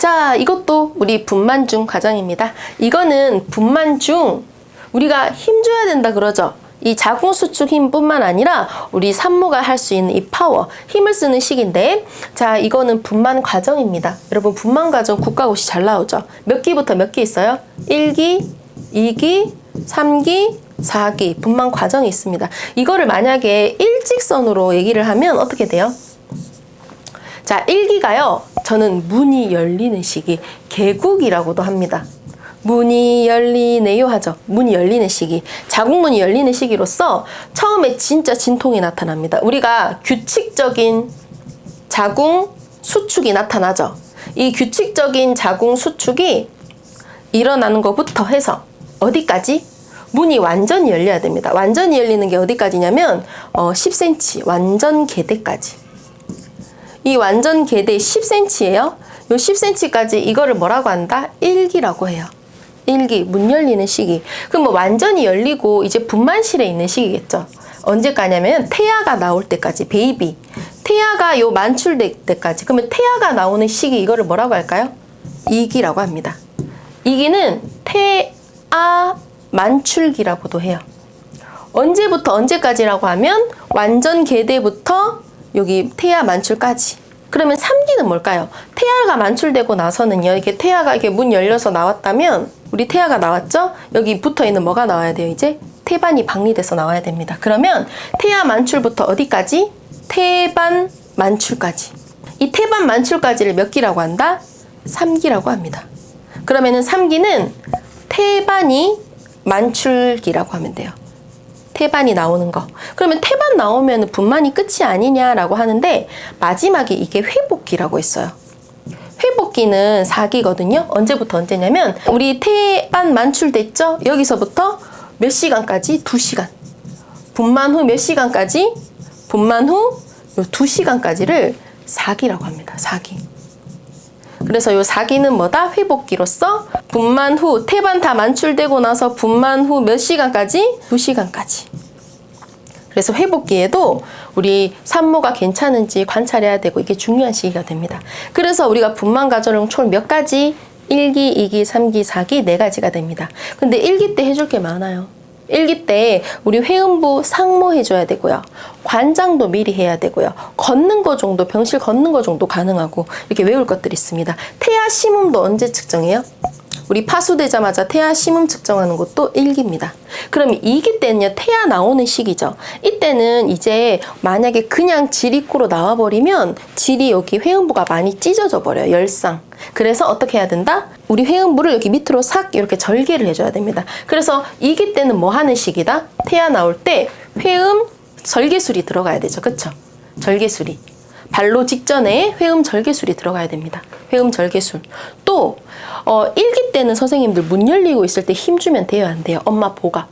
자, 이것도 우리 분만 중 과정입니다. 이거는 분만 중 우리가 힘줘야 된다 그러죠. 이 자궁수축 힘뿐만 아니라 우리 산모가 할 수 있는 이 파워, 힘을 쓰는 식인데, 자, 이거는 분만 과정입니다. 여러분, 분만 과정 국가고시 잘 나오죠? 몇 기부터 몇 기 있어요? 1기, 2기, 3기, 4기 분만 과정이 있습니다. 이거를 만약에 일직선으로 얘기를 하면 어떻게 돼요? 자, 1기가요. 저는 문이 열리는 시기, 개국이라고도 합니다. 문이 열리네요 하죠. 문이 열리는 시기. 자궁문이 열리는 시기로서 처음에 진짜 진통이 나타납니다. 우리가 규칙적인 자궁 수축이 나타나죠. 이 규칙적인 자궁 수축이 일어나는 것부터 해서 어디까지? 문이 완전히 열려야 됩니다. 완전히 열리는 게 어디까지냐면 10cm 완전 개대까지. 이 완전 개대 10cm예요. 요 10cm까지 이거를 뭐라고 한다? 1기라고 해요. 1기, 문 열리는 시기. 그럼 뭐 완전히 열리고 이제 분만실에 있는 시기겠죠. 언제까냐면 태아가 나올 때까지, 베이비. 태아가 요 만출될 때까지. 그러면 태아가 나오는 시기, 이거를 뭐라고 할까요? 2기라고 합니다. 2기는 태아 만출기라고도 해요. 언제부터 언제까지라고 하면 완전 개대부터 여기 태아 만출까지. 그러면 3기는 뭘까요? 태아가 만출되고 나서는요, 이렇게 태아가 이렇게 문 열려서 나왔다면, 우리 태아가 나왔죠? 여기 붙어 있는 뭐가 나와야 돼요, 이제? 태반이 박리돼서 나와야 됩니다. 그러면 태아 만출부터 어디까지? 태반 만출까지. 이 태반 만출까지를 몇 기라고 한다? 3기라고 합니다. 그러면은 3기는 태반이 만출기라고 하면 돼요. 태반이 나오는 거. 그러면 태반 나오면 분만이 끝이 아니냐라고 하는데, 마지막에 이게 회복기라고 했어요. 회복기는 4기거든요. 언제부터 언제냐면 우리 태반 만출됐죠? 여기서부터 몇 시간까지? 2시간. 분만 후 몇 시간까지? 분만 후 2시간까지를 4기라고 합니다. 4기. 그래서 요 4기는 뭐다? 회복기로서 분만 후 태반 다 만출되고 나서 분만 후 몇 시간까지? 2시간까지. 그래서 회복기에도 우리 산모가 괜찮은지 관찰해야 되고 이게 중요한 시기가 됩니다. 그래서 우리가 분만 과정은 총 몇 가지? 1기, 2기, 3기, 4기 4가지가 됩니다. 근데 1기 때 해줄 게 많아요. 1기 때 우리 회음부 상모 해줘야 되고요. 관장도 미리 해야 되고요. 걷는 거 정도, 병실 걷는 거 정도 가능하고 이렇게 외울 것들이 있습니다. 태아 심음도 언제 측정해요? 우리 파수되자마자 태아 심음 측정하는 것도 1기입니다. 그럼 2기 때는요, 태아 나오는 시기죠. 이때는 이제 만약에 그냥 질 입구로 나와버리면 질이 여기 회음부가 많이 찢어져 버려요. 열상. 그래서 어떻게 해야 된다? 우리 회음부를 여기 밑으로 싹 이렇게 절개를 해줘야 됩니다. 그래서 2기 때는 뭐 하는 시기다? 태아 나올 때 회음 절개술이 들어가야 되죠. 그쵸? 절개술이. 발로 직전에 회음 절개술이 들어가야 됩니다. 회음 절개술. 또 1기 때는 선생님들 문 열리고 있을 때 힘주면 돼요, 안 돼요? 엄마 보갑.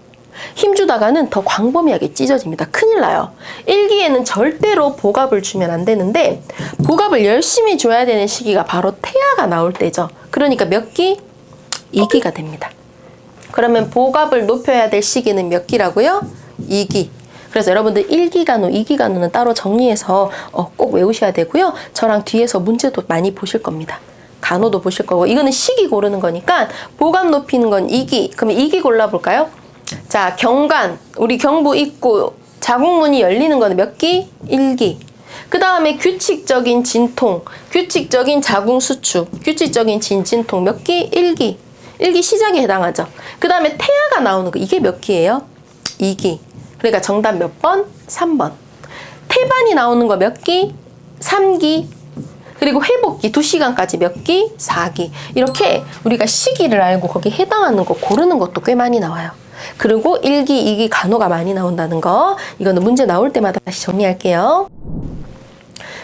힘주다가는 더 광범위하게 찢어집니다. 큰일 나요. 1기에는 절대로 보갑을 주면 안 되는데, 보갑을 열심히 줘야 되는 시기가 바로 태아가 나올 때죠. 그러니까 몇 기? 2기가 됩니다. 그러면 보갑을 높여야 될 시기는 몇 기라고요? 2기. 그래서 여러분들 1기 간호, 2기 간호는 따로 정리해서 꼭 외우셔야 되고요. 저랑 뒤에서 문제도 많이 보실 겁니다. 간호도 보실 거고, 이거는 시기 고르는 거니까 보갑 높이는 건 2기. 그러면 2기 골라볼까요? 자, 경관, 우리 경부 입구, 자궁문이 열리는 거는 몇 기? 1기. 그 다음에 규칙적인 진통, 규칙적인 자궁 수축, 규칙적인 진진통 몇 기? 1기. 1기 시작에 해당하죠. 그 다음에 태아가 나오는 거, 이게 몇 기예요? 2기. 그러니까 정답 몇 번? 3번. 태반이 나오는 거 몇 기? 3기. 그리고 회복기 2시간까지 몇 기? 4기. 이렇게 우리가 시기를 알고 거기에 해당하는 거 고르는 것도 꽤 많이 나와요. 그리고 1기, 2기 간호가 많이 나온다는 거, 이거는 문제 나올 때마다 다시 정리할게요.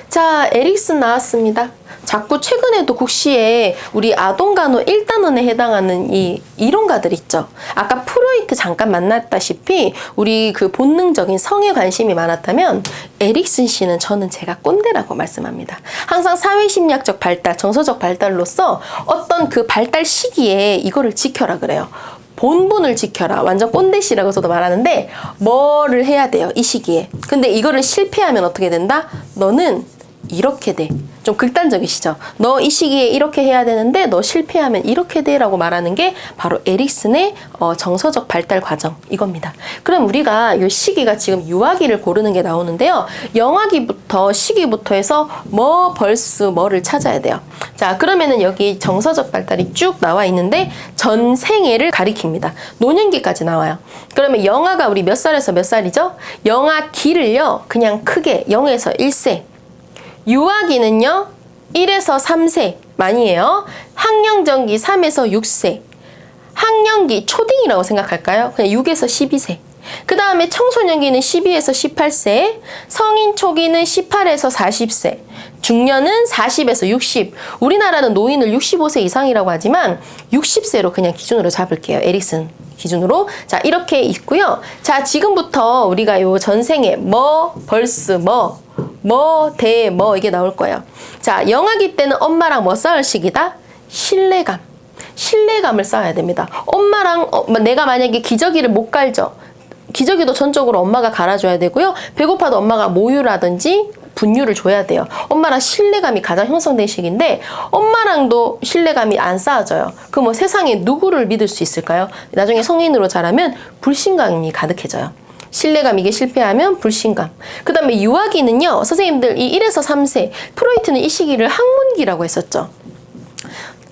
자, 에릭슨 나왔습니다. 자꾸 최근에도 국시에 우리 아동간호 1단원에 해당하는 이 이론가들 있죠. 아까 프로이트 잠깐 만났다시피 우리 그 본능적인 성에 관심이 많았다면 에릭슨 씨는 저는 제가 꼰대라고 말씀합니다. 항상 사회심리학적 발달, 정서적 발달로서 어떤 그 발달 시기에 이거를 지켜라 그래요. 본분을 지켜라. 완전 꼰대시라고 저도 말하는데 뭐를 해야 돼요, 이 시기에. 근데 이거를 실패하면 어떻게 된다? 너는 이렇게 돼. 좀 극단적이시죠? 너 이 시기에 이렇게 해야 되는데 너 실패하면 이렇게 돼 라고 말하는 게 바로 에릭슨의 정서적 발달 과정 이겁니다. 그럼 우리가 이 시기가 지금 유아기를 고르는 게 나오는데요. 영아기부터 시기부터 해서 뭐 벌스 뭐를 찾아야 돼요. 자, 그러면은 여기 정서적 발달이 쭉 나와 있는데 전생애를 가리킵니다. 노년기까지 나와요. 그러면 영아가 우리 몇 살에서 몇 살이죠? 영아기를요 그냥 크게 0에서 1세, 유아기는요 1에서 3세 많이 해요. 학령전기 3에서 6세, 학령기 초딩이라고 생각할까요? 그냥 6에서 12세. 그 다음에 청소년기는 12에서 18세, 성인 초기는 18에서 40세, 중년은 40에서 60. 우리나라는 노인을 65세 이상이라고 하지만 60세로 그냥 기준으로 잡을게요. 에릭슨 기준으로. 자, 이렇게 있고요. 자, 지금부터 우리가 요 전생에 뭐, 벌스 뭐, 대, 이게 나올 거예요. 자, 영아기 때는 엄마랑 뭐 쌓을 시기다? 신뢰감. 신뢰감을 쌓아야 됩니다. 엄마랑, 내가 만약에 기저귀를 못 갈죠. 기저귀도 전적으로 엄마가 갈아줘야 되고요. 배고파도 엄마가 모유라든지 분유를 줘야 돼요. 엄마랑 신뢰감이 가장 형성된 시기인데 엄마랑도 신뢰감이 안 쌓아져요. 그 뭐 세상에 누구를 믿을 수 있을까요? 나중에 성인으로 자라면 불신감이 가득해져요. 신뢰감 이게 실패하면 불신감. 그 다음에 유아기는요. 선생님들 이 1에서 3세 프로이트는 이 시기를 학문기라고 했었죠.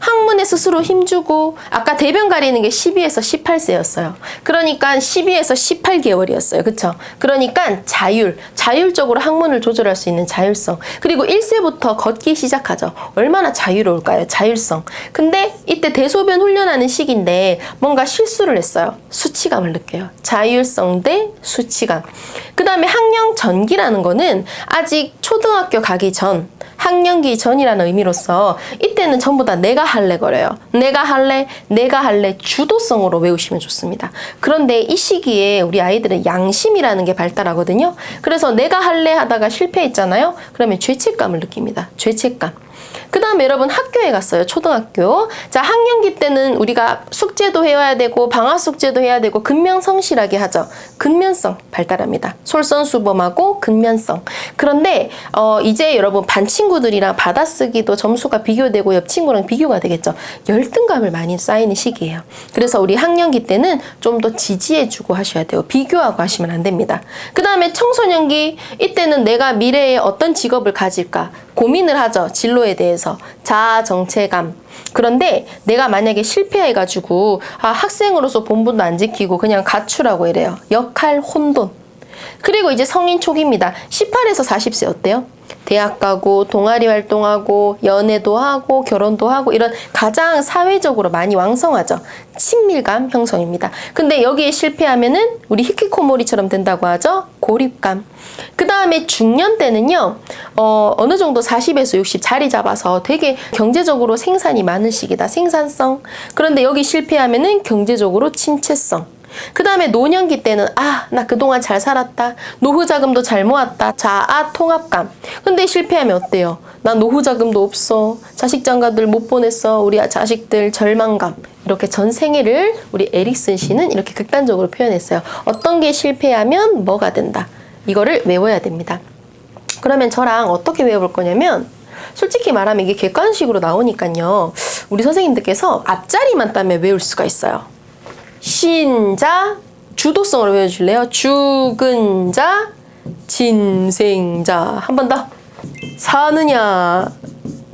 학문에 스스로 힘주고 아까 대변 가리는 게 12에서 18세였어요. 그러니까 12에서 18개월이었어요. 그쵸? 그러니까 자율적으로 학문을 조절할 수 있는 자율성. 그리고 1세부터 걷기 시작하죠. 얼마나 자유로울까요? 자율성. 근데 이때 대소변 훈련하는 시기인데 뭔가 실수를 했어요. 수치감을 느껴요. 자율성 대 수치감. 그 다음에 학령 전기라는 거는 아직 초등학교 가기 전, 학령기 전이라는 의미로서 이때는 전부 다 내가 할래 거려요. 내가 할래 주도성으로 외우시면 좋습니다. 그런데 이 시기에 우리 아이들은 양심이라는 게 발달하거든요. 그래서 내가 할래 하다가 실패했잖아요. 그러면 죄책감을 느낍니다. 죄책감. 그 다음에 여러분 학교에 갔어요. 초등학교. 자, 학령기 때는 우리가 숙제도 해야 되고 방학 숙제도 해야 되고 근면성실하게 하죠. 근면성 발달합니다. 솔선수범하고 근면성. 그런데 이제 여러분 반 친구들이랑 받아쓰기도 점수가 비교되고 옆 친구랑 비교가 되겠죠. 열등감을 많이 쌓이는 시기예요. 그래서 우리 학령기 때는 좀 더 지지해주고 하셔야 돼요. 비교하고 하시면 안 됩니다. 그 다음에 청소년기 이때는 내가 미래에 어떤 직업을 가질까 고민을 하죠. 진로에 대해서. 자아 정체감. 그런데 내가 만약에 실패해가지고 학생으로서 본분도 안 지키고 그냥 가출하고 이래요. 역할 혼돈. 그리고 이제 성인 초기입니다. 18에서 40세 어때요? 대학 가고 동아리 활동하고 연애도 하고 결혼도 하고 이런 가장 사회적으로 많이 왕성하죠. 친밀감 형성입니다. 근데 여기에 실패하면은 우리 히키코모리처럼 된다고 하죠. 고립감. 그 다음에 중년 때는요. 어느 정도 40에서 60 자리 잡아서 되게 경제적으로 생산이 많은 시기다. 생산성. 그런데 여기 실패하면은 경제적으로 침체성. 그 다음에 노년기 때는 나 그동안 잘 살았다. 노후자금도 잘 모았다. 자아 통합감. 근데 실패하면 어때요? 나 노후자금도 없어. 자식 장가들 못 보냈어. 우리 자식들 절망감. 이렇게 전 생애를 우리 에릭슨 씨는 이렇게 극단적으로 표현했어요. 어떤 게 실패하면 뭐가 된다. 이거를 외워야 됩니다. 그러면 저랑 어떻게 외워볼 거냐면 솔직히 말하면 이게 객관식으로 나오니까요. 우리 선생님들께서 앞자리만 따면 외울 수가 있어요. 신자, 주도성으로 외워줄래요? 죽은 자, 진생자. 한 번 더. 사느냐,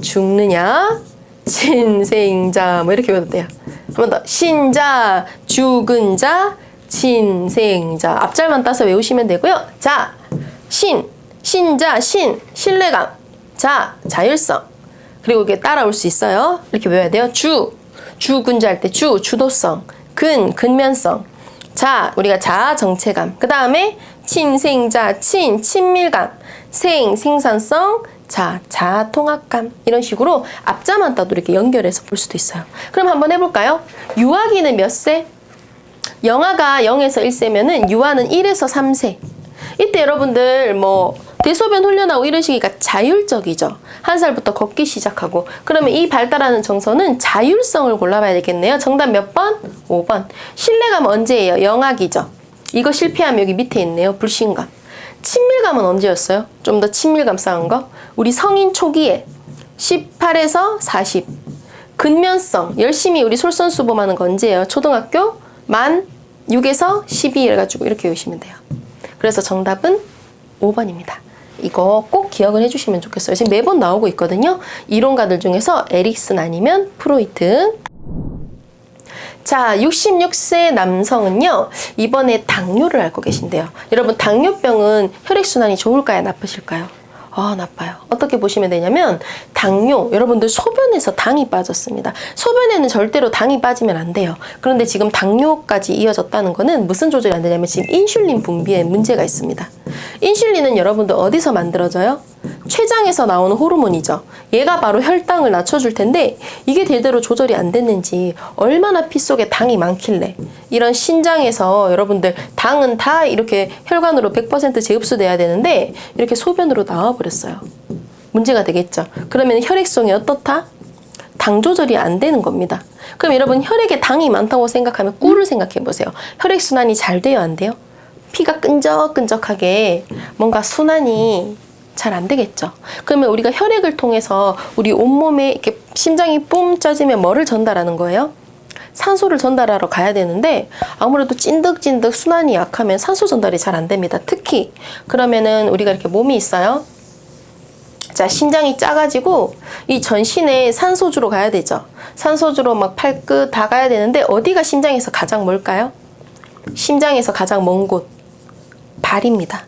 죽느냐, 진생자. 뭐 이렇게 외워도 돼요. 한 번 더. 신자, 죽은 자, 진생자. 앞잘만 따서 외우시면 되고요. 자, 신자, 신뢰감. 자, 자율성. 그리고 이게 따라올 수 있어요. 이렇게 외워야 돼요. 죽은 자 할 때 주도성. 근면성. 자, 우리가 자아 정체감. 그 다음에 친생자, 친밀감. 생산성. 자아 통합감. 이런 식으로 앞자만 따도 이렇게 연결해서 볼 수도 있어요. 그럼 한번 해볼까요? 유아기는 몇 세? 영아가 0에서 1세면은 유아는 1에서 3세. 이때 여러분들 대소변 훈련하고 이런 시기가 자율적이죠. 1살부터 걷기 시작하고. 그러면 이 발달하는 정서는 자율성을 골라봐야 되겠네요. 정답 몇 번? 5번. 신뢰감 언제예요? 영아기죠. 이거 실패하면 여기 밑에 있네요. 불신감. 친밀감은 언제였어요? 좀 더 친밀감 쌓은 거? 우리 성인 초기에 18에서 40. 근면성, 열심히 우리 솔선수범하는 거 언제예요? 초등학교 만 6에서 12 해가지고 이렇게 외우시면 돼요. 그래서 정답은 5번입니다. 이거 꼭 기억을 해주시면 좋겠어요. 지금 매번 나오고 있거든요. 이론가들 중에서 에릭슨 아니면 프로이트. 자, 66세 남성은요, 이번에 당뇨를 앓고 계신데요. 여러분, 당뇨병은 혈액순환이 좋을까요? 나쁘실까요? 나빠요. 어떻게 보시면 되냐면 당뇨, 여러분들 소변에서 당이 빠졌습니다. 소변에는 절대로 당이 빠지면 안 돼요. 그런데 지금 당뇨까지 이어졌다는 거는 무슨 조절이 안 되냐면 지금 인슐린 분비에 문제가 있습니다. 인슐린은 여러분들 어디서 만들어져요? 췌장에서 나오는 호르몬이죠. 얘가 바로 혈당을 낮춰줄 텐데 이게 제대로 조절이 안 됐는지 얼마나 피 속에 당이 많길래 이런 신장에서 여러분들 당은 다 이렇게 혈관으로 100% 재흡수돼야 되는데 이렇게 소변으로 나와버렸어요. 문제가 되겠죠. 그러면 혈액성이 어떻다? 당 조절이 안 되는 겁니다. 그럼 여러분 혈액에 당이 많다고 생각하면 꿀을 생각해 보세요. 혈액순환이 잘 돼요, 안 돼요? 피가 끈적끈적하게 뭔가 순환이 잘 안 되겠죠. 그러면 우리가 혈액을 통해서 우리 온몸에 이렇게 심장이 뿜 짜지면 뭐를 전달하는 거예요? 산소를 전달하러 가야 되는데 아무래도 찐득찐득 순환이 약하면 산소 전달이 잘 안 됩니다. 특히 그러면은 우리가 이렇게 몸이 있어요. 자, 심장이 작아지고 이 전신에 산소주로 가야 되죠. 산소주로 막 팔끝 다 가야 되는데 어디가 심장에서 가장 멀까요? 심장에서 가장 먼 곳 발입니다.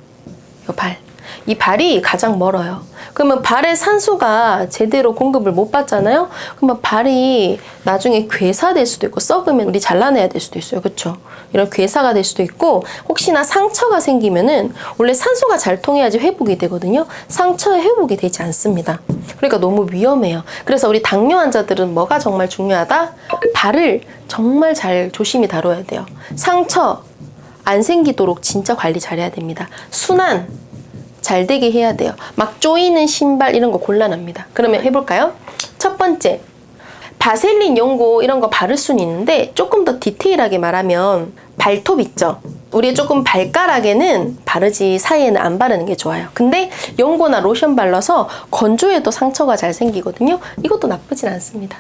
이 발. 이 발이 가장 멀어요. 그러면 발에 산소가 제대로 공급을 못 받잖아요? 그러면 발이 나중에 괴사될 수도 있고 썩으면 우리 잘라내야 될 수도 있어요. 그렇죠? 이런 괴사가 될 수도 있고 혹시나 상처가 생기면은 원래 산소가 잘 통해야지 회복이 되거든요. 상처에 회복이 되지 않습니다. 그러니까 너무 위험해요. 그래서 우리 당뇨 환자들은 뭐가 정말 중요하다? 발을 정말 잘 조심히 다뤄야 돼요. 상처 안 생기도록 진짜 관리 잘해야 됩니다. 순환 잘 되게 해야 돼요. 막 조이는 신발 이런 거 곤란합니다. 그러면 해볼까요? 첫 번째, 바셀린, 연고 이런 거 바를 수는 있는데 조금 더 디테일하게 말하면 발톱 있죠? 우리 조금 발가락에는 바르지 사이에는 안 바르는 게 좋아요. 근데 연고나 로션 발라서 건조해도 상처가 잘 생기거든요. 이것도 나쁘진 않습니다.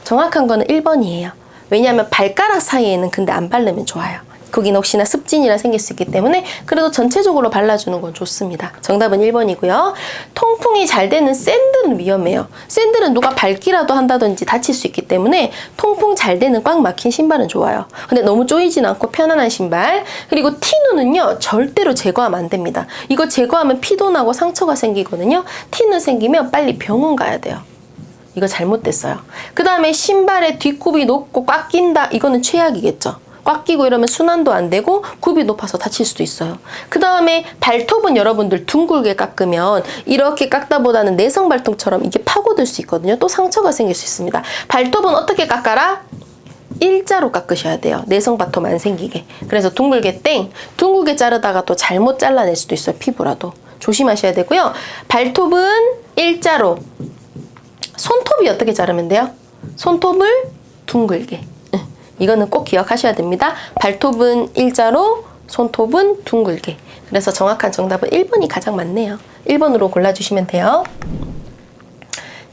정확한 거는 1번이에요. 왜냐하면 발가락 사이에는 근데 안 바르면 좋아요. 거기는 혹시나 습진이라 생길 수 있기 때문에 그래도 전체적으로 발라주는 건 좋습니다. 정답은 1번이고요. 통풍이 잘 되는 샌들은 위험해요. 샌들은 누가 밟기라도 한다든지 다칠 수 있기 때문에 통풍 잘 되는 꽉 막힌 신발은 좋아요. 근데 너무 조이진 않고 편안한 신발. 그리고 티누는요 절대로 제거하면 안 됩니다. 이거 제거하면 피도 나고 상처가 생기거든요. 티누 생기면 빨리 병원 가야 돼요. 이거 잘못됐어요. 그 다음에 신발에 뒷굽이 높고 꽉 낀다. 이거는 최악이겠죠. 꽉 끼고 이러면 순환도 안 되고 굽이 높아서 다칠 수도 있어요. 그 다음에 발톱은 여러분들 둥글게 깎으면 이렇게 깎다 보다는 내성 발톱처럼 이게 파고들 수 있거든요. 또 상처가 생길 수 있습니다. 발톱은 어떻게 깎아라? 일자로 깎으셔야 돼요. 내성 발톱 안 생기게. 그래서 둥글게 둥글게 자르다가 또 잘못 잘라낼 수도 있어요. 피부라도. 조심하셔야 되고요. 발톱은 일자로. 손톱이 어떻게 자르면 돼요? 손톱을 둥글게. 이거는 꼭 기억하셔야 됩니다. 발톱은 일자로, 손톱은 둥글게. 그래서 정확한 정답은 1번이 가장 맞네요. 1번으로 골라주시면 돼요.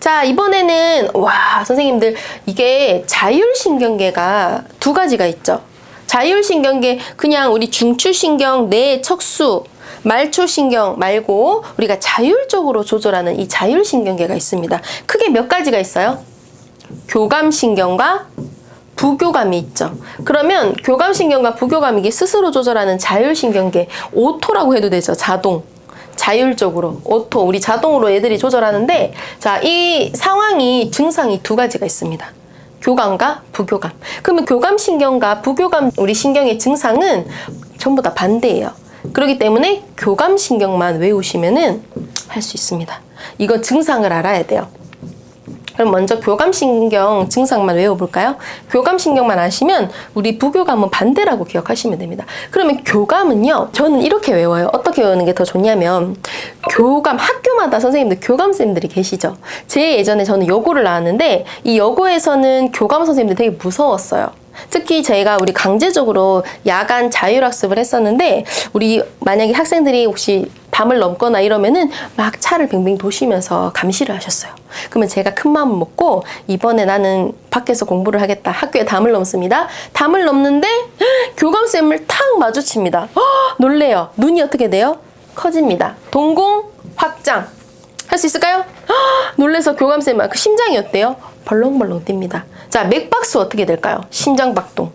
자, 이번에는 와, 선생님들 이게 자율신경계가 두 가지가 있죠. 자율신경계 그냥 우리 중추신경, 뇌, 척수, 말초신경 말고 우리가 자율적으로 조절하는 이 자율신경계가 있습니다. 크게 몇 가지가 있어요? 교감신경과 부교감이 있죠. 그러면 교감신경과 부교감 이게 스스로 조절하는 자율신경계, 오토라고 해도 되죠. 자동. 자율적으로, 오토. 우리 자동으로 애들이 조절하는데 자, 이 상황이 증상이 두 가지가 있습니다. 교감과 부교감. 그러면 교감신경과 부교감 우리 신경의 증상은 전부 다 반대예요. 그렇기 때문에 교감신경만 외우시면은 할 수 있습니다. 이거 증상을 알아야 돼요. 그럼 먼저 교감신경 증상만 외워볼까요? 교감신경만 아시면 우리 부교감은 반대라고 기억하시면 됩니다. 그러면 교감은요, 저는 이렇게 외워요. 어떻게 외우는 게 더 좋냐면 교감, 학교마다 선생님들 교감쌤들이 계시죠. 제 예전에 저는 여고를 나왔는데 이 여고에서는 교감 선생님들 되게 무서웠어요. 특히 저희가 우리 강제적으로 야간 자율학습을 했었는데 우리 만약에 학생들이 혹시 밤을 넘거나 이러면은 막 차를 뱅뱅 도시면서 감시를 하셨어요. 그러면 제가 큰 마음 먹고 이번에 나는 밖에서 공부를 하겠다. 학교에 담을 넘습니다. 담을 넘는데 교감쌤을 탁 마주칩니다. 놀래요. 눈이 어떻게 돼요? 커집니다. 동공 확장. 할 수 있을까요? 놀래서 교감쌤 그 심장이 어때요? 벌렁벌렁 뜁니다. 자, 맥박수 어떻게 될까요? 심장박동.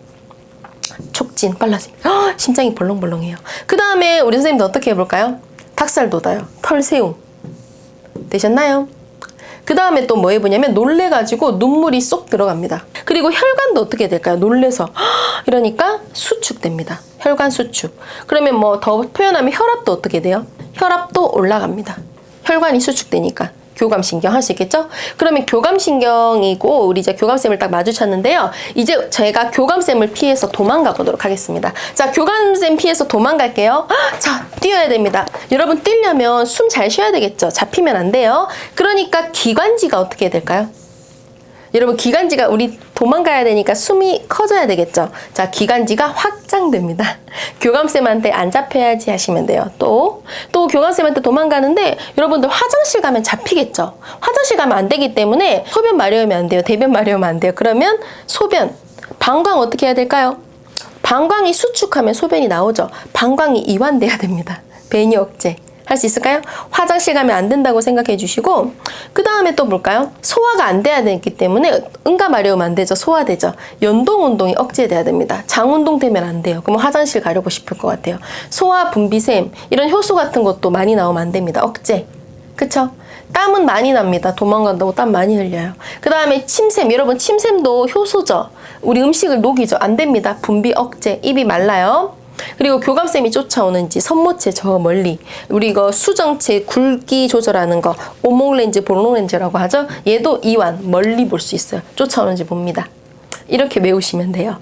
촉진 빨라집니다. 심장이 벌렁벌렁해요. 그 다음에 우리 선생님도 어떻게 해볼까요? 닭살 돋아요. 털세움. 되셨나요? 그 다음에 또 뭐 해보냐면 놀래가지고 눈물이 쏙 들어갑니다. 그리고 혈관도 어떻게 될까요? 놀래서 이러니까 수축됩니다. 혈관 수축. 그러면 뭐 더 표현하면 혈압도 어떻게 돼요? 혈압도 올라갑니다. 혈관이 수축되니까. 교감신경 할 수 있겠죠? 그러면 교감신경이고 우리 이제 교감쌤을 딱 마주쳤는데요. 이제 제가 교감쌤을 피해서 도망가 보도록 하겠습니다. 자, 교감쌤 피해서 도망갈게요. 자, 뛰어야 됩니다. 여러분 뛰려면 숨 잘 쉬어야 되겠죠? 잡히면 안 돼요. 그러니까 기관지가 어떻게 될까요? 여러분 기관지가 우리 도망가야 되니까 숨이 커져야 되겠죠. 자, 기관지가 확장됩니다. 교감쌤한테 안 잡혀야지 하시면 돼요. 또 교감쌤한테 도망가는데 여러분들 화장실 가면 잡히겠죠. 화장실 가면 안 되기 때문에 소변 마려우면 안 돼요. 대변 마려우면 안 돼요. 그러면 소변, 방광 어떻게 해야 될까요? 방광이 수축하면 소변이 나오죠. 방광이 이완돼야 됩니다. 배니 억제. 할 수 있을까요? 화장실 가면 안 된다고 생각해 주시고 그 다음에 또 볼까요? 소화가 안 돼야 되기 때문에 응가 마려우면 안 되죠. 소화되죠. 연동운동이 억제돼야 됩니다. 장운동 되면 안 돼요. 그러면 화장실 가려고 싶을 것 같아요. 소화, 분비샘 이런 효소 같은 것도 많이 나오면 안 됩니다. 억제. 그쵸? 땀은 많이 납니다. 도망간다고 땀 많이 흘려요. 그 다음에 침샘. 여러분 침샘도 효소죠. 우리 음식을 녹이죠. 안 됩니다. 분비 억제. 입이 말라요. 그리고 교감쌤이 쫓아오는지 선모체 저 멀리 우리 이거 수정체 굵기 조절하는 거 오목렌즈 보롱렌즈라고 하죠. 얘도 이완 멀리 볼 수 있어요. 쫓아오는지 봅니다. 이렇게 외우시면 돼요.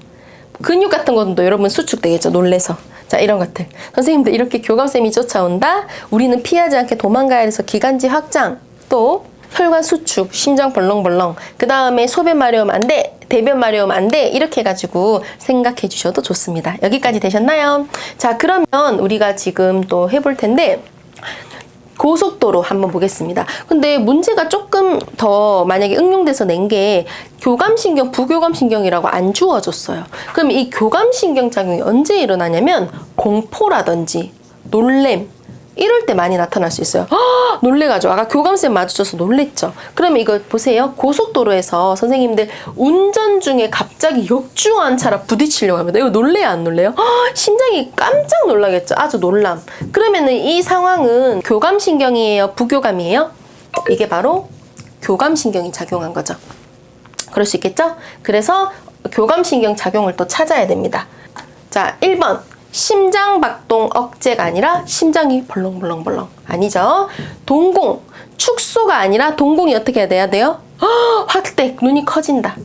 근육 같은 것도 여러분 수축되겠죠. 놀래서. 자, 이런 것들 선생님들 이렇게 교감쌤이 쫓아온다. 우리는 피하지 않게 도망가야 해서 기관지 확장 또 혈관 수축, 심장 벌렁벌렁 그 다음에 소변 마려우면 안 돼. 대변 마려우면 안 돼. 이렇게 해가지고 생각해 주셔도 좋습니다. 여기까지 되셨나요? 자, 그러면 우리가 지금 또 해볼 텐데 고속도로 한번 보겠습니다. 근데 문제가 조금 더 만약에 응용돼서 낸 게 교감신경, 부교감신경이라고 안 주어졌어요. 그럼 이 교감신경 작용이 언제 일어나냐면 공포라든지 놀램 이럴 때 많이 나타날 수 있어요. 놀래가지고 아까 교감쌤 마주쳐서 놀랬죠. 그러면 이거 보세요. 고속도로에서 선생님들 운전 중에 갑자기 역주한 차랑 부딪히려고 합니다. 이거 놀래요 안 놀래요? 심장이 깜짝 놀라겠죠. 아주 놀람. 그러면은 이 상황은 교감신경이에요? 부교감이에요? 이게 바로 교감신경이 작용한 거죠. 그럴 수 있겠죠? 그래서 교감신경 작용을 또 찾아야 됩니다. 자, 1번. 심장박동 억제가 아니라 심장이 벌렁벌렁벌렁 아니죠. 동공 축소가 아니라 동공이 어떻게 해야 돼요? 확대 눈이 커진다.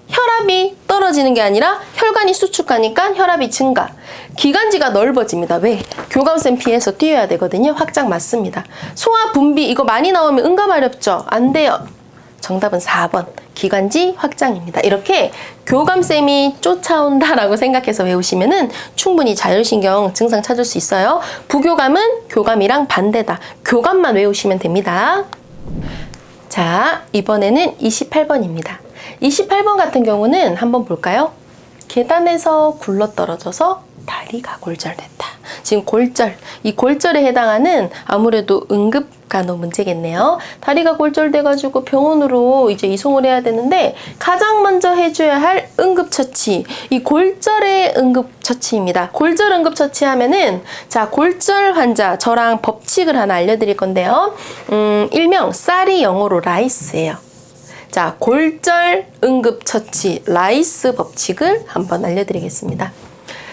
혈압이 떨어지는 게 아니라 혈관이 수축하니까 혈압이 증가. 기관지가 넓어집니다. 왜? 교감쌤 피해서 뛰어야 되거든요. 확장 맞습니다. 소화 분비 이거 많이 나오면 응가마렵죠? 안 돼요. 정답은 4번 기관지 확장입니다. 이렇게 교감쌤이 쫓아온다라고 생각해서 외우시면은 충분히 자율신경 증상 찾을 수 있어요. 부교감은 교감이랑 반대다. 교감만 외우시면 됩니다. 자, 이번에는 28번입니다. 28번 같은 경우는 한번 볼까요? 계단에서 굴러떨어져서 다리가 골절됐다. 지금 골절, 이 골절에 해당하는 아무래도 응급간호 문제겠네요. 다리가 골절돼가지고 병원으로 이제 이송을 해야 되는데 가장 먼저 해줘야 할 응급처치, 이 골절의 응급처치입니다. 골절 응급처치 하면은 자, 골절 환자 저랑 법칙을 하나 알려드릴 건데요. 일명 쌀이 영어로 라이스예요. 자, 골절 응급처치 라이스 법칙을 한번 알려드리겠습니다.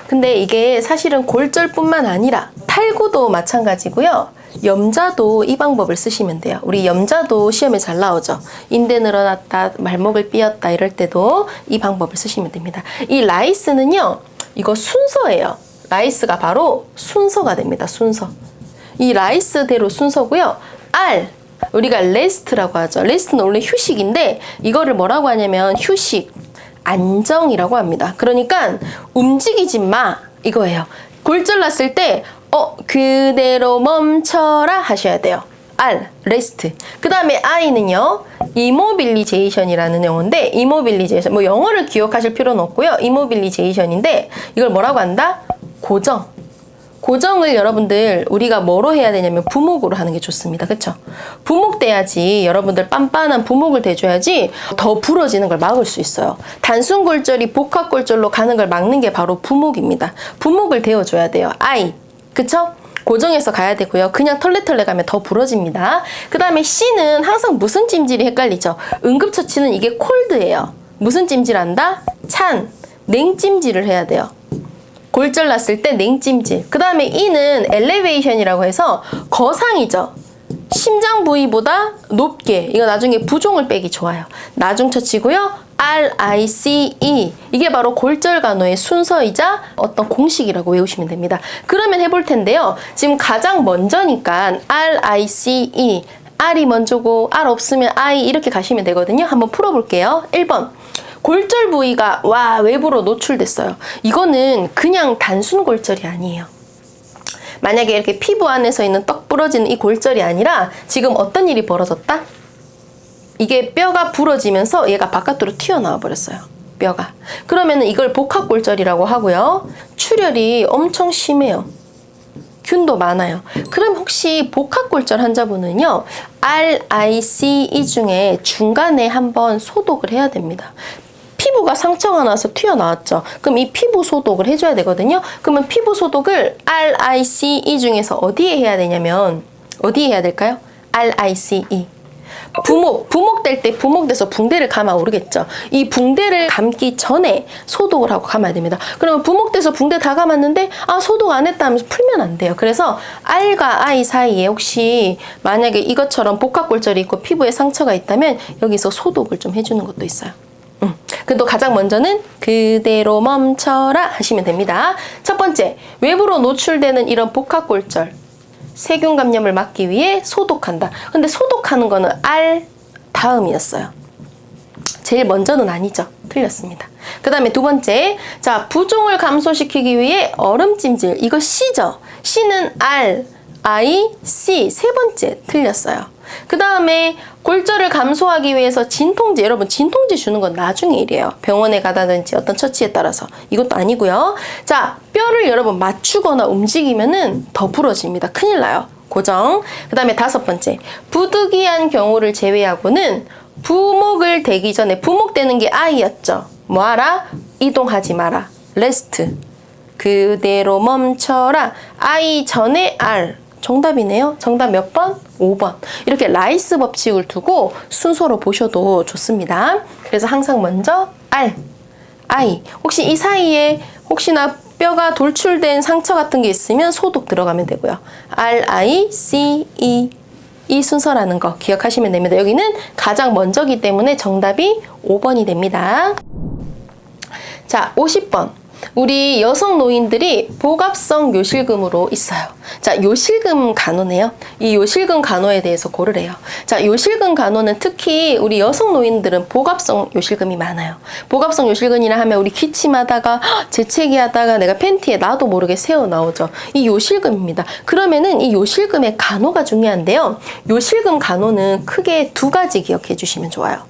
근데 이게 사실은 골절뿐만 아니라 탈구도 마찬가지고요. 염자도 이 방법을 쓰시면 돼요. 우리 염자도 시험에 잘 나오죠. 인대 늘어났다, 발목을 삐었다 이럴 때도 이 방법을 쓰시면 됩니다. 이 라이스는요. 이거 순서예요. 라이스가 바로 순서가 됩니다. 순서. 이 라이스대로 순서고요. R 우리가 레스트라고 하죠. 레스트는 원래 휴식인데 이거를 뭐라고 하냐면 휴식, 안정이라고 합니다. 그러니까 움직이지 마 이거예요. 골절 났을 때 그대로 멈춰라 하셔야 돼요. R, rest. 그 다음에 I는요, immobilization이라는 용어인데, immobilization. 뭐 영어를 기억하실 필요는 없고요. immobilization인데, 이걸 뭐라고 한다? 고정. 고정을 여러분들 우리가 뭐로 해야 되냐면 부목으로 하는 게 좋습니다. 그쵸? 부목돼야지 여러분들 빤빤한 부목을 대줘야지 더 부러지는 걸 막을 수 있어요. 단순골절이 복합골절로 가는 걸 막는 게 바로 부목입니다. 부목을 대어줘야 돼요. I. 그쵸? 고정해서 가야 되고요. 그냥 털레털레 가면 더 부러집니다. 그 다음에 C는 항상 무슨 찜질이 헷갈리죠? 응급처치는 이게 콜드예요. 무슨 찜질한다? 찬, 냉찜질을 해야 돼요. 골절 났을 때 냉찜질. 그 다음에 E는 엘리베이션이라고 해서 거상이죠. 심장 부위보다 높게. 이거 나중에 부종을 빼기 좋아요. 나중처치고요. RICE. 이게 바로 골절간호의 순서이자 어떤 공식이라고 외우시면 됩니다. 그러면 해볼 텐데요. 지금 가장 먼저니까 RICE. R이 먼저고 R 없으면 I 이렇게 가시면 되거든요. 한번 풀어볼게요. 1번. 골절 부위가 외부로 노출됐어요. 이거는 그냥 단순 골절이 아니에요. 만약에 이렇게 피부 안에서 있는 떡 부러지는 이 골절이 아니라 지금 어떤 일이 벌어졌다? 이게 뼈가 부러지면서 얘가 바깥으로 튀어나와 버렸어요. 뼈가. 그러면은 이걸 복합골절이라고 하고요. 출혈이 엄청 심해요. 균도 많아요. 그럼 혹시 복합골절 환자분은요, RICE 중에 중간에 한번 소독을 해야 됩니다. 피부가 상처가 나서 튀어나왔죠. 그럼 이 피부 소독을 해줘야 되거든요. 그러면 피부 소독을 RICE 중에서 어디에 해야 되냐면, 어디에 해야 될까요? RICE. 부목될 때 부목돼서 붕대를 감아 오르겠죠. 이 붕대를 감기 전에 소독을 하고 감아야 됩니다. 그러면 부목돼서 붕대 다 감았는데 소독 안 했다 하면서 풀면 안 돼요. 그래서 R과 I 사이에 혹시 만약에 이것처럼 복합골절이 있고 피부에 상처가 있다면 여기서 소독을 좀 해주는 것도 있어요. 그래도 가장 먼저는 그대로 멈춰라 하시면 됩니다. 첫 번째, 외부로 노출되는 이런 복합골절, 세균 감염을 막기 위해 소독한다. 근데 소독하는 거는 R 다음이었어요. 제일 먼저는 아니죠. 틀렸습니다. 그 다음에 두 번째, 자, 부종을 감소시키기 위해 얼음찜질. 이거 C죠. C는 R, I, C. 세 번째 틀렸어요. 그 다음에 골절을 감소하기 위해서 진통제. 여러분, 진통제 주는 건 나중에 일이에요. 병원에 가다든지 어떤 처치에 따라서. 이것도 아니고요. 자, 뼈를 여러분 맞추거나 움직이면은 더 부러집니다. 큰일 나요. 고정. 그 다음에 다섯 번째, 부득이한 경우를 제외하고는 부목을 대기 전에, 부목되는 게 I였죠. 뭐하라? 이동하지 마라. 레스트. 그대로 멈춰라. I 전에 R. 정답이네요. 정답 몇 번? 5번. 이렇게 라이스 법칙을 두고 순서로 보셔도 좋습니다. 그래서 항상 먼저 R, I. 혹시 이 사이에 혹시나 뼈가 돌출된 상처 같은 게 있으면 소독 들어가면 되고요. R, I, C, E. 이 순서라는 거 기억하시면 됩니다. 여기는 가장 먼저기 때문에 정답이 5번이 됩니다. 자, 50번. 우리 여성 노인들이 복압성 요실금으로 있어요. 자, 요실금 간호네요. 이 요실금 간호에 대해서 고르래요. 자, 요실금 간호는 특히 우리 여성 노인들은 복압성 요실금이 많아요. 복압성 요실금이라 하면 우리 기침하다가 재채기하다가 내가 팬티에 나도 모르게 새어 나오죠. 이 요실금입니다. 그러면은 이 요실금의 간호가 중요한데요. 요실금 간호는 크게 두 가지 기억해 주시면 좋아요.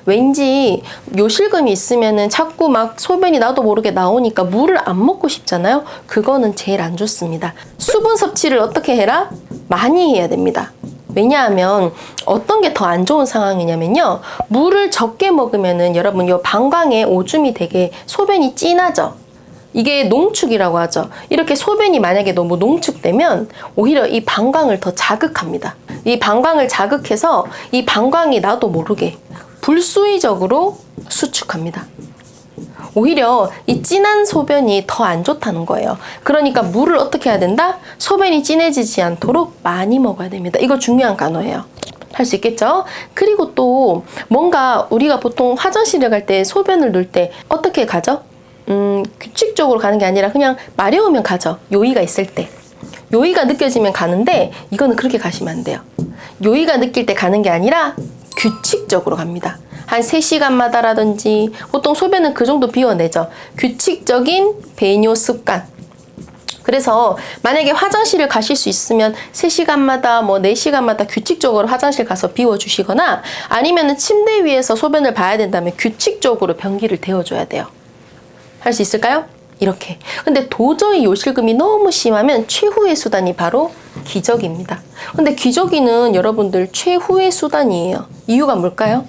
왠지 요실금이 있으면은 자꾸 막 소변이 나도 모르게 나오니까 물을 안 먹고 싶잖아요. 그거는 제일 안 좋습니다. 수분 섭취를 어떻게 해라? 많이 해야 됩니다. 왜냐하면 어떤 게 더 안 좋은 상황이냐면요. 물을 적게 먹으면은 여러분 요 방광에 오줌이 되게 소변이 진하죠. 이게 농축이라고 하죠. 이렇게 소변이 만약에 너무 농축되면 오히려 이 방광을 더 자극합니다. 이 방광을 자극해서 이 방광이 나도 모르게 불수의적으로 수축합니다. 오히려 이 진한 소변이 더 안 좋다는 거예요. 그러니까 물을 어떻게 해야 된다? 소변이 진해지지 않도록 많이 먹어야 됩니다. 이거 중요한 간호예요. 할 수 있겠죠? 그리고 또 뭔가 우리가 보통 화장실에 갈 때 소변을 놓을 때 어떻게 가죠? 규칙적으로 가는 게 아니라 그냥 마려우면 가죠. 요의가 있을 때. 요의가 느껴지면 가는데 이거는 그렇게 가시면 안 돼요. 요의가 느낄 때 가는 게 아니라 규칙적으로 갑니다. 한 3시간마다라든지 보통 소변은 그 정도 비워내죠. 규칙적인 배뇨 습관. 그래서 만약에 화장실을 가실 수 있으면 3시간마다 뭐 4시간마다 규칙적으로 화장실 가서 비워주시거나 아니면 침대 위에서 소변을 봐야 된다면 규칙적으로 변기를 데워줘야 돼요. 할 수 있을까요? 이렇게. 근데 도저히 요실금이 너무 심하면 최후의 수단이 바로 기저귀입니다. 근데 기저귀는 여러분들 최후의 수단이에요. 이유가 뭘까요?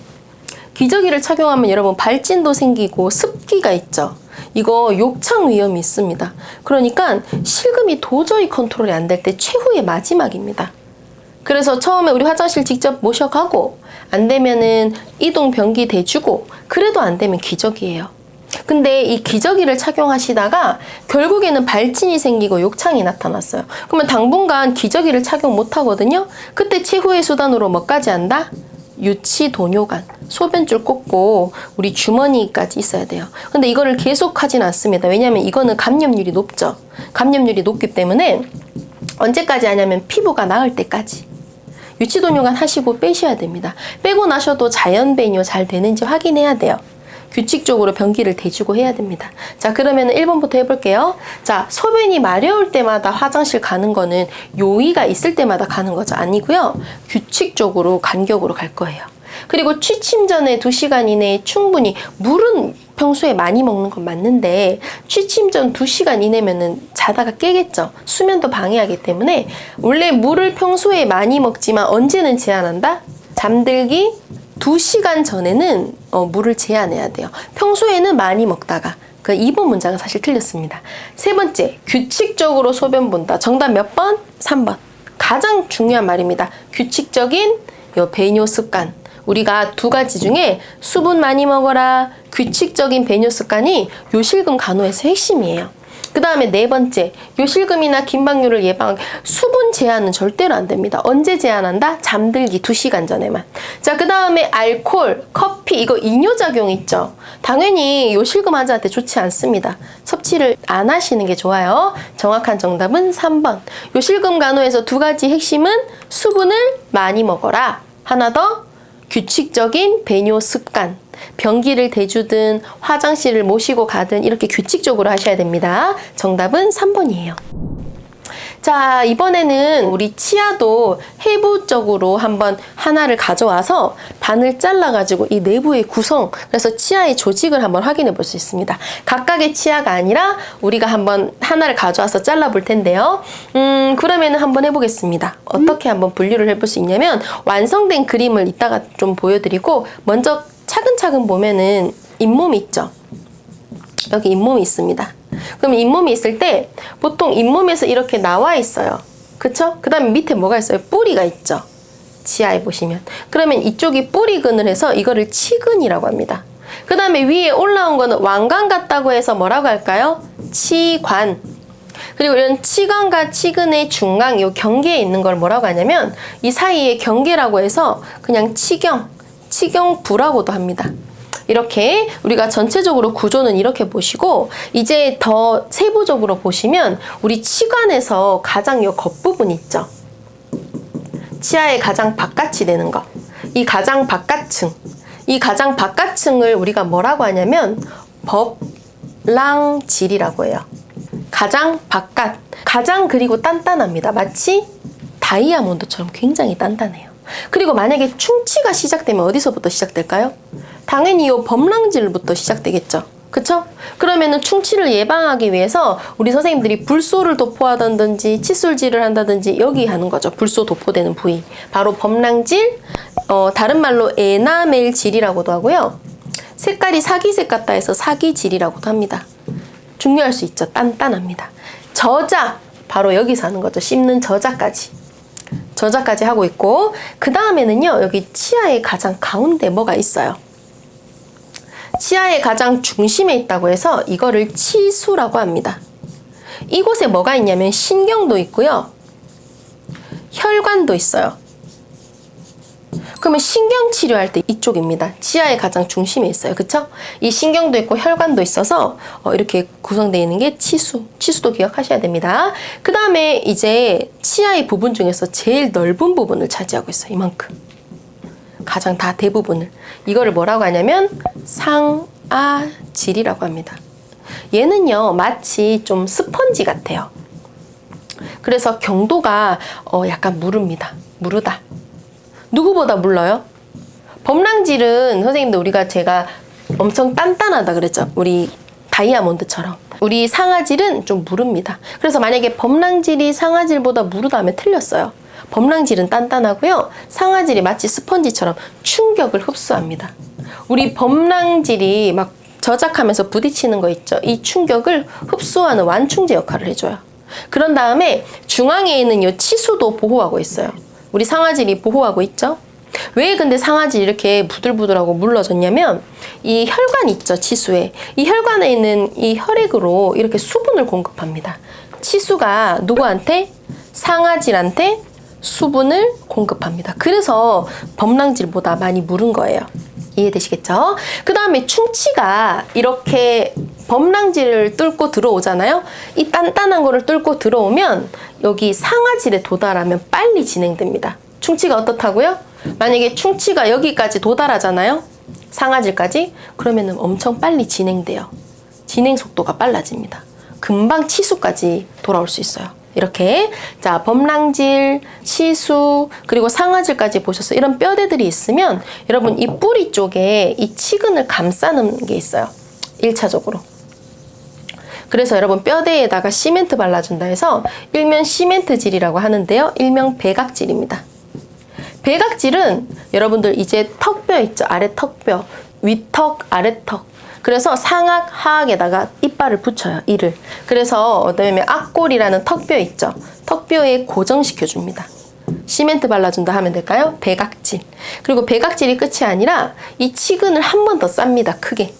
기저귀를 착용하면 여러분 발진도 생기고 습기가 있죠. 이거 욕창 위험이 있습니다. 그러니까 실금이 도저히 컨트롤이 안 될 때 최후의 마지막입니다. 그래서 처음에 우리 화장실 직접 모셔가고 안 되면은 이동 변기 대주고 그래도 안 되면 기저귀예요. 근데 이 기저귀를 착용하시다가 결국에는 발진이 생기고 욕창이 나타났어요. 그러면 당분간 기저귀를 착용 못 하거든요. 그때 최후의 수단으로 뭐까지 한다? 유치도뇨관, 소변줄 꽂고 우리 주머니까지 있어야 돼요. 근데 이거를 계속 하진 않습니다. 왜냐하면 이거는 감염률이 높죠. 감염률이 높기 때문에 언제까지 하냐면 피부가 나을 때까지. 유치도뇨관 하시고 빼셔야 됩니다. 빼고 나셔도 자연 배뇨 잘 되는지 확인해야 돼요. 규칙적으로 변기를 대주고 해야 됩니다. 자, 그러면 1번부터 해볼게요. 자, 소변이 마려울 때마다 화장실 가는 거는 요의가 있을 때마다 가는 거죠. 아니고요. 규칙적으로 간격으로 갈 거예요. 그리고 취침 전에 2시간 이내에 충분히 물은 평소에 많이 먹는 건 맞는데 취침 전 2시간 이내면은 자다가 깨겠죠. 수면도 방해하기 때문에 원래 물을 평소에 많이 먹지만 언제는 제한한다? 잠들기 2시간 전에는 물을 제한해야 돼요. 평소에는 많이 먹다가. 그 2번 문장은 사실 틀렸습니다. 3번째, 규칙적으로 소변 본다. 정답 몇 번? 3번. 가장 중요한 말입니다. 규칙적인 배뇨 습관. 우리가 2가지 중에 수분 많이 먹어라, 규칙적인 배뇨 습관이 요실금 간호에서 핵심이에요. 그 다음에 4번째, 요실금이나 긴박류를 예방, 수분 제한은 절대로 안 됩니다. 언제 제한한다? 잠들기 2시간 전에만. 자, 그 다음에 알코올, 커피, 이거 이뇨작용 있죠? 당연히 요실금 환자한테 좋지 않습니다. 섭취를 안 하시는 게 좋아요. 정확한 정답은 3번. 요실금 간호에서 2가지 핵심은 수분을 많이 먹어라. 하나 더, 규칙적인 배뇨 습관. 변기를 대주든 화장실을 모시고 가든 이렇게 규칙적으로 하셔야 됩니다. 정답은 3번이에요. 자, 이번에는 우리 치아도 해부적으로 한번 하나를 가져와서 반을 잘라가지고 이 내부의 구성, 그래서 치아의 조직을 한번 확인해 볼 수 있습니다. 각각의 치아가 아니라 우리가 한번 하나를 가져와서 잘라볼 텐데요. 그러면은 한번 해보겠습니다. 어떻게 한번 분류를 해볼 수 있냐면 완성된 그림을 이따가 좀 보여드리고 먼저 차근차근 보면은 잇몸이 있죠. 여기 잇몸이 있습니다. 그럼 잇몸이 있을 때 보통 잇몸에서 이렇게 나와 있어요. 그쵸? 그 다음에 밑에 뭐가 있어요? 뿌리가 있죠. 지하에 보시면. 그러면 이쪽이 뿌리근을 해서 이거를 치근이라고 합니다. 그 다음에 위에 올라온 거는 왕관 같다고 해서 뭐라고 할까요? 치관. 그리고 이런 치관과 치근의 중간, 이 경계에 있는 걸 뭐라고 하냐면 이 사이에 경계라고 해서 그냥 치경부라고도 합니다. 이렇게 우리가 전체적으로 구조는 이렇게 보시고 이제 더 세부적으로 보시면 우리 치관에서 가장 요 겉부분 있죠. 치아의 가장 바깥이 되는 거. 이 가장 바깥층. 이 가장 바깥층을 우리가 뭐라고 하냐면 법랑질이라고 해요. 가장 바깥. 가장 그리고 단단합니다. 마치 다이아몬드처럼 굉장히 단단해요. 그리고 만약에 충치가 시작되면 어디서부터 시작될까요? 당연히 이 범랑질부터 시작되겠죠. 그쵸? 그러면은 충치를 예방하기 위해서 우리 선생님들이 불소를 도포하던지 칫솔질을 한다든지 여기 하는 거죠. 불소 도포되는 부위. 바로 범랑질, 다른 말로 에나멜질이라고도 하고요. 색깔이 사기색 같다 해서 사기질이라고도 합니다. 중요할 수 있죠. 단단합니다. 저자, 바로 여기서 하는 거죠. 씹는 저자까지. 저자까지 하고 있고 그 다음에는요. 여기 치아의 가장 가운데 뭐가 있어요. 치아의 가장 중심에 있다고 해서 이거를 치수라고 합니다. 이곳에 뭐가 있냐면 신경도 있고요. 혈관도 있어요. 그러면 신경 치료할 때 이쪽입니다. 치아의 가장 중심에 있어요. 그쵸? 이 신경도 있고 혈관도 있어서 이렇게 구성되어 있는 게 치수. 치수도 기억하셔야 됩니다. 그 다음에 이제 치아의 부분 중에서 제일 넓은 부분을 차지하고 있어요. 이만큼. 가장 다 대부분을. 이거를 뭐라고 하냐면 상아질이라고 합니다. 얘는요, 마치 좀 스펀지 같아요. 그래서 경도가 약간 무르다. 누구보다 물러요? 범랑질은 선생님들 제가 엄청 단단하다 그랬죠. 우리 다이아몬드처럼. 우리 상아질은 좀 무릅니다. 그래서 만약에 범랑질이 상아질보다 무르다면 틀렸어요. 범랑질은 단단하고요. 상아질이 마치 스펀지처럼 충격을 흡수합니다. 우리 범랑질이 막 저작하면서 부딪히는 거 있죠. 이 충격을 흡수하는 완충제 역할을 해줘요. 그런 다음에 중앙에 있는 이 치수도 보호하고 있어요. 우리 상아질이 보호하고 있죠. 왜 근데 상아질이 이렇게 부들부들하고 물러졌냐면 이 혈관 있죠, 치수에. 이 혈관에 있는 이 혈액으로 이렇게 수분을 공급합니다. 치수가 누구한테? 상아질한테 수분을 공급합니다. 그래서 범랑질보다 많이 무른 거예요. 이해되시겠죠? 그 다음에 충치가 이렇게 범랑질을 뚫고 들어오잖아요. 이 단단한 거를 뚫고 들어오면 여기 상아질에 도달하면 빨리 진행됩니다. 충치가 어떻다고요? 만약에 충치가 여기까지 도달하잖아요. 상아질까지. 그러면 엄청 빨리 진행돼요. 진행 속도가 빨라집니다. 금방 치수까지 돌아올 수 있어요. 이렇게 자 범랑질, 치수, 그리고 상아질까지 보셔서 이런 뼈대들이 있으면 여러분 이 뿌리 쪽에 이 치근을 감싸는 게 있어요. 1차적으로. 그래서 여러분 뼈대에다가 시멘트 발라준다 해서 일명 시멘트질이라고 하는데요. 일명 배각질입니다. 배각질은 여러분들 이제 턱뼈 있죠. 아래 턱뼈, 위턱, 아래턱. 그래서 상악, 하악에다가 이빨을 붙여요. 이를. 그래서 그다음에 악골이라는 턱뼈 있죠. 턱뼈에 고정시켜줍니다. 시멘트 발라준다 하면 될까요? 배각질. 그리고 배각질이 끝이 아니라 이 치근을 한 번 더 쌉니다. 크게.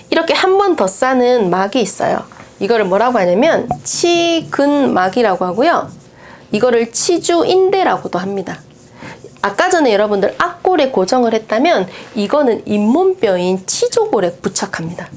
이렇게 한 번 더 싸는 막이 있어요. 이거를 뭐라고 하냐면 치근막이라고 하고요. 이거를 치주인대라고도 합니다. 아까 전에 여러분들 악골에 고정을 했다면 이거는 잇몸뼈인 치조골에 부착합니다.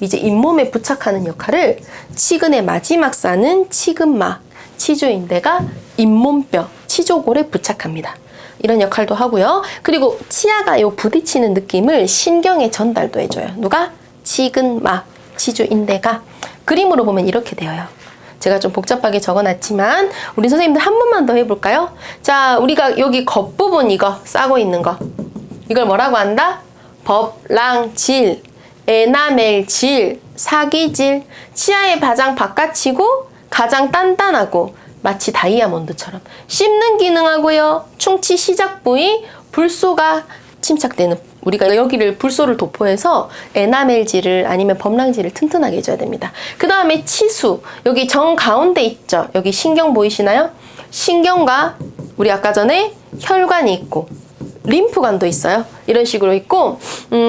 이제 잇몸에 부착하는 역할을 치근의 마지막 사는 치근막, 치주인대가 잇몸뼈, 치조골에 부착합니다. 이런 역할도 하고요. 그리고 치아가 요 부딪히는 느낌을 신경에 전달도 해줘요. 누가? 치근막, 치주인대가. 그림으로 보면 이렇게 되어요. 제가 좀 복잡하게 적어놨지만 우리 선생님들 한 번만 더 해볼까요? 자, 우리가 여기 겉부분 이거 싸고 있는 거 이걸 뭐라고 한다? 법랑질, 에나멜질, 사기질. 치아의 가장 바깥이고 가장 단단하고 마치 다이아몬드처럼 씹는 기능하고요. 충치 시작 부위 불소가 침착되는, 우리가 여기를 불소를 도포해서 에나멜질을 아니면 범랑질을 튼튼하게 해줘야 됩니다. 그 다음에 치수, 여기 정 가운데 있죠. 여기 신경 보이시나요? 신경과 우리 아까 전에 혈관이 있고 림프관도 있어요. 이런 식으로 있고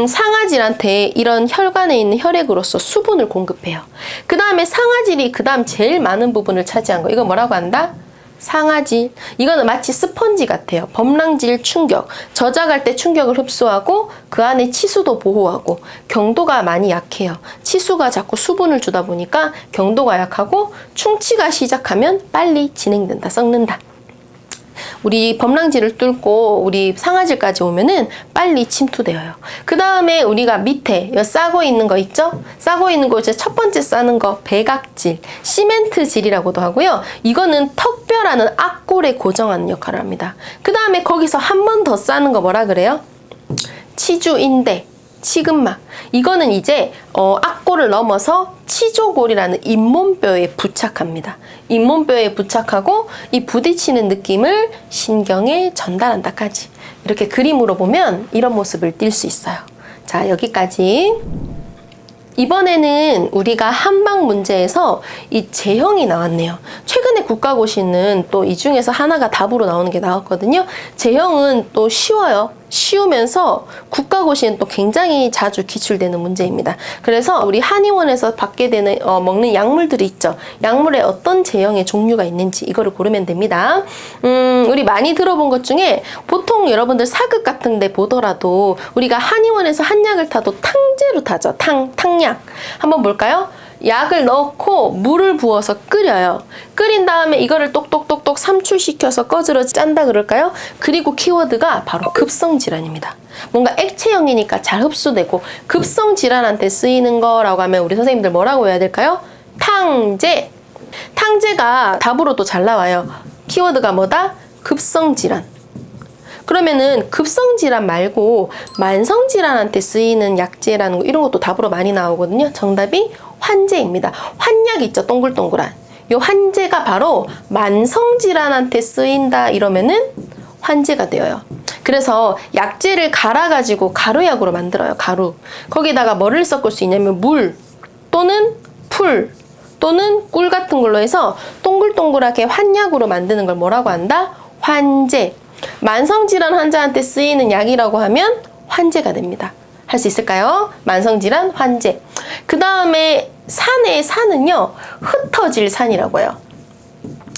상아질한테 이런 혈관에 있는 혈액으로서 수분을 공급해요. 그 다음에 상아질이 그 다음 제일 많은 부분을 차지한 거, 이거 뭐라고 한다? 상아질. 이거는 마치 스펀지 같아요. 범랑질 충격. 저작할 때 충격을 흡수하고 그 안에 치수도 보호하고 경도가 많이 약해요. 치수가 자꾸 수분을 주다 보니까 경도가 약하고 충치가 시작하면 빨리 진행된다, 썩는다. 우리 범랑질을 뚫고 우리 상아질까지 오면은 빨리 침투되어요. 그 다음에 우리가 밑에 싸고 있는 거 있죠? 싸고 있는 거 이제 첫 번째 싸는 거 배각질, 시멘트질이라고도 하고요. 이거는 턱뼈라는 악골에 고정하는 역할을 합니다. 그 다음에 거기서 한 번 더 싸는 거 뭐라 그래요? 치주인대, 치근막. 이거는 이제 악골을 넘어서 치조골이라는 잇몸뼈에 부착합니다. 잇몸뼈에 부착하고 이 부딪히는 느낌을 신경에 전달한다까지. 이렇게 그림으로 보면 이런 모습을 띌 수 있어요. 자, 여기까지. 이번에는 우리가 한방 문제에서 이 제형이 나왔네요. 최근에 국가고시는 또 이 중에서 하나가 답으로 나오는 게 나왔거든요. 제형은 또 쉬워요. 쉬우면서 국가고시는 또 굉장히 자주 기출되는 문제입니다. 그래서 우리 한의원에서 받게 되는 먹는 약물들이 있죠. 약물에 어떤 제형의 종류가 있는지 이거를 고르면 됩니다. 우리 많이 들어본 것 중에 보통 여러분들 사극 같은 데 보더라도 우리가 한의원에서 한약을 타도 탕제로 타죠. 탕약. 한번 볼까요? 약을 넣고 물을 부어서 끓여요. 끓인 다음에 이거를 똑똑똑똑 삼출시켜서 꺼즈러 짠다 그럴까요? 그리고 키워드가 바로 급성질환입니다. 뭔가 액체형이니까 잘 흡수되고 급성질환한테 쓰이는 거라고 하면 우리 선생님들 뭐라고 해야 될까요? 탕제. 탕제가 답으로도 잘 나와요. 키워드가 뭐다? 급성질환. 그러면은 급성질환 말고 만성질환한테 쓰이는 약제라는 거 이런 것도 답으로 많이 나오거든요. 정답이 환제입니다. 환약 있죠, 동글동글한. 요 환제가 바로 만성질환한테 쓰인다 이러면은 환제가 되어요. 그래서 약제를 갈아가지고 가루약으로 만들어요. 가루. 거기다가 뭐를 섞을 수 있냐면 물 또는 풀 또는 꿀 같은 걸로 해서 동글동글하게 환약으로 만드는 걸 뭐라고 한다? 환제. 만성질환 환자한테 쓰이는 약이라고 하면 환제가 됩니다. 할 수 있을까요? 만성질환 환제. 그 다음에 산의 산은요, 흩어질 산이라고 해요.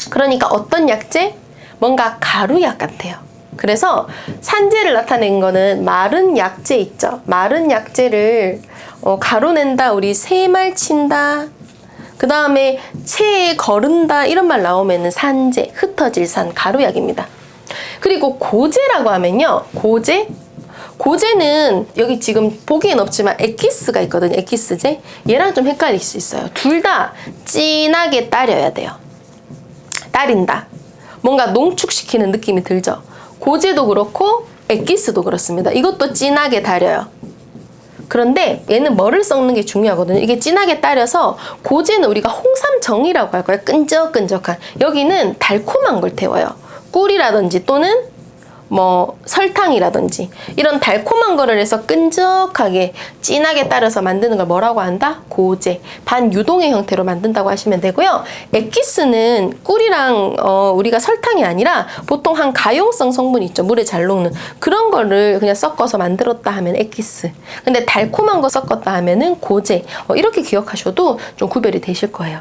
그러니까 어떤 약제? 뭔가 가루약 같아요. 그래서 산제를 나타낸 거는 마른 약제 있죠. 마른 약제를 가루낸다, 우리 새말 친다, 그 다음에 체에 거른다 이런 말 나오면은 산제, 흩어질 산, 가루약입니다. 그리고 고제라고 하면요, 고제는 여기 지금 보기엔 없지만 엑기스가 있거든요. 엑기스제. 얘랑 좀 헷갈릴 수 있어요. 둘 다 진하게 따려야 돼요. 따린다. 뭔가 농축시키는 느낌이 들죠. 고제도 그렇고 엑기스도 그렇습니다. 이것도 진하게 달여요. 그런데 얘는 뭐를 섞는 게 중요하거든요. 이게 진하게 따려서 고제는 우리가 홍삼정이라고 할 거예요. 끈적끈적한. 여기는 달콤한 걸 태워요. 꿀이라든지 또는 뭐 설탕이라든지 이런 달콤한 거를 해서 끈적하게 진하게 따려서 만드는 걸 뭐라고 한다? 고제. 반유동의 형태로 만든다고 하시면 되고요. 엑기스는 꿀이랑 우리가 설탕이 아니라 보통 한 가용성 성분 있죠. 물에 잘 녹는 그런 거를 그냥 섞어서 만들었다 하면 엑기스. 근데 달콤한 거 섞었다 하면은 고제. 이렇게 기억하셔도 좀 구별이 되실 거예요.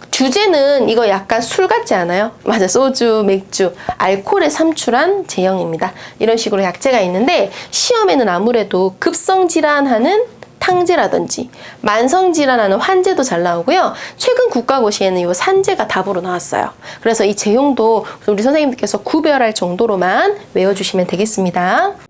주제는 이거 약간 술 같지 않아요? 맞아, 소주, 맥주, 알코올에 삼출한 제형입니다. 이런 식으로 약제가 있는데 시험에는 아무래도 급성질환하는 탕제라든지 만성질환하는 환제도 잘 나오고요. 최근 국가고시에는 이 산제가 답으로 나왔어요. 그래서 이 제형도 우리 선생님들께서 구별할 정도로만 외워주시면 되겠습니다.